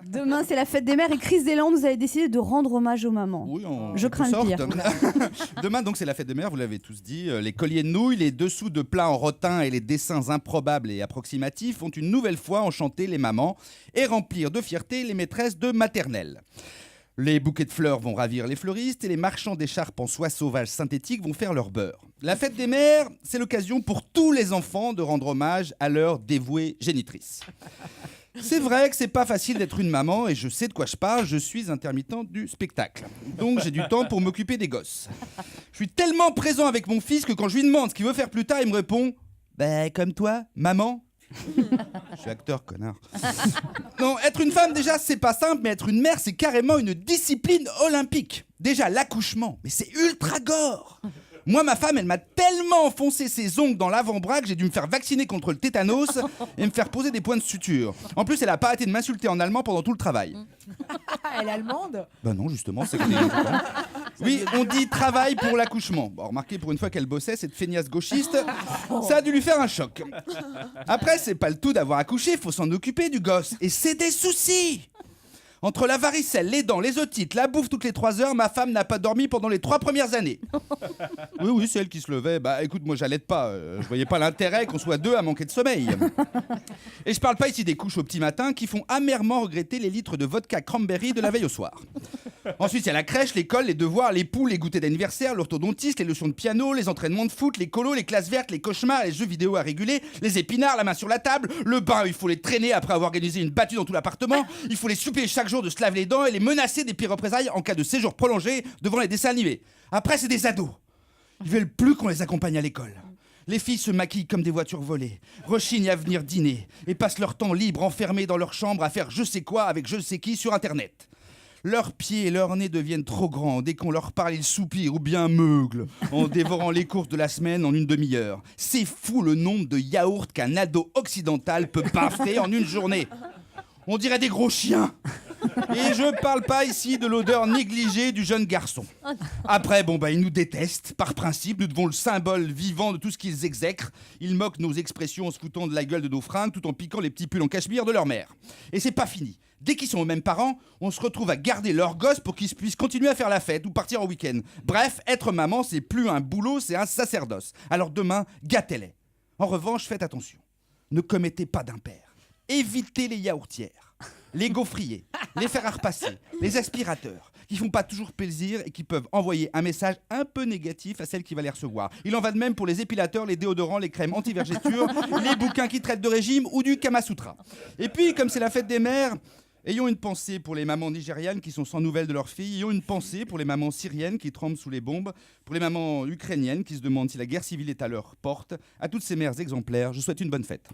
Demain, c'est la fête des mères et Chris Deslandes, vous avez décidé de rendre hommage aux mamans. Oui, Je crains le pire. Demain, donc, c'est la fête des mères, vous l'avez tous dit. Les colliers de nouilles, les dessous de plats en rotin et les dessins improbables et approximatifs vont une nouvelle fois enchanter les mamans et remplir de fierté les maîtresses de maternelle. Les bouquets de fleurs vont ravir les fleuristes et les marchands d'écharpes en soie sauvage synthétique vont faire leur beurre. La fête des mères, c'est l'occasion pour tous les enfants de rendre hommage à leur dévouée génitrice. C'est vrai que c'est pas facile d'être une maman et je sais de quoi je parle, je suis intermittent du spectacle. Donc j'ai du temps pour m'occuper des gosses. Je suis tellement présent avec mon fils que quand je lui demande ce qu'il veut faire plus tard, il me répond « Bah comme toi, maman ». Je suis acteur, connard. Non, être une femme, déjà, c'est pas simple, mais être une mère, c'est carrément une discipline olympique. Déjà, l'accouchement, mais c'est ultra gore. Moi, ma femme, elle m'a tellement enfoncé ses ongles dans l'avant-bras que j'ai dû me faire vacciner contre le tétanos et me faire poser des points de suture. En plus, elle a pas arrêté de m'insulter en allemand pendant tout le travail. Elle est allemande? Bah non, justement, c'est... Oui, on dit travail pour l'accouchement. Bon, remarquez, pour une fois qu'elle bossait, cette feignasse gauchiste, ça a dû lui faire un choc. Après, c'est pas le tout d'avoir accouché, faut s'en occuper du gosse. Et c'est des soucis. Entre la varicelle, les dents, les otites, la bouffe toutes les 3 heures, ma femme n'a pas dormi pendant les 3 premières années. Oui, c'est elle qui se levait. Bah écoute, moi j'allaite pas. Je voyais pas l'intérêt qu'on soit 2 à manquer de sommeil. Et je parle pas ici des couches au petit matin qui font amèrement regretter les litres de vodka cranberry de la veille au soir. Ensuite, il y a la crèche, l'école, les devoirs, les poules, les goûters d'anniversaire, l'orthodontiste, les leçons de piano, les entraînements de foot, les colos, les classes vertes, les cauchemars, les jeux vidéo à réguler, les épinards, la main sur la table, le bain, il faut les traîner après avoir organisé une battue dans tout l'appartement, il faut les souper chaque jour de se laver les dents et les menacer des pires représailles en cas de séjour prolongé devant les dessins animés. Après, c'est des ados. Ils veulent plus qu'on les accompagne à l'école. Les filles se maquillent comme des voitures volées, rechignent à venir dîner et passent leur temps libre enfermés dans leur chambre à faire je sais quoi avec je sais qui sur Internet. Leurs pieds et leurs nez deviennent trop grands. Dès qu'on leur parle, ils soupirent ou bien meuglent en dévorant les courses de la semaine en une demi-heure. C'est fou le nombre de yaourts qu'un ado occidental peut baffer en une journée. On dirait des gros chiens. Et je parle pas ici de l'odeur négligée du jeune garçon. Après, ils nous détestent. Par principe, nous devons le symbole vivant de tout ce qu'ils exècrent. Ils moquent nos expressions en se foutant de la gueule de nos fringues tout en piquant les petits pulls en cachemire de leur mère. Et c'est pas fini. Dès qu'ils sont aux mêmes parents, on se retrouve à garder leurs gosses pour qu'ils puissent continuer à faire la fête ou partir en week-end. Bref, être maman, c'est plus un boulot, c'est un sacerdoce. Alors demain, gâtez-les. En revanche, faites attention. Ne commettez pas d'impair. Évitez les yaourtières, les gaufriers, les fers à repasser, les aspirateurs, qui font pas toujours plaisir et qui peuvent envoyer un message un peu négatif à celle qui va les recevoir. Il en va de même pour les épilateurs, les déodorants, les crèmes anti-vergéture, les bouquins qui traitent de régime ou du Kama Sutra. Et puis, comme c'est la fête des mères, ayons une pensée pour les mamans nigérianes qui sont sans nouvelles de leurs filles. Ayons une pensée pour les mamans syriennes qui tremblent sous les bombes. Pour les mamans ukrainiennes qui se demandent si la guerre civile est à leur porte. À toutes ces mères exemplaires, je souhaite une bonne fête.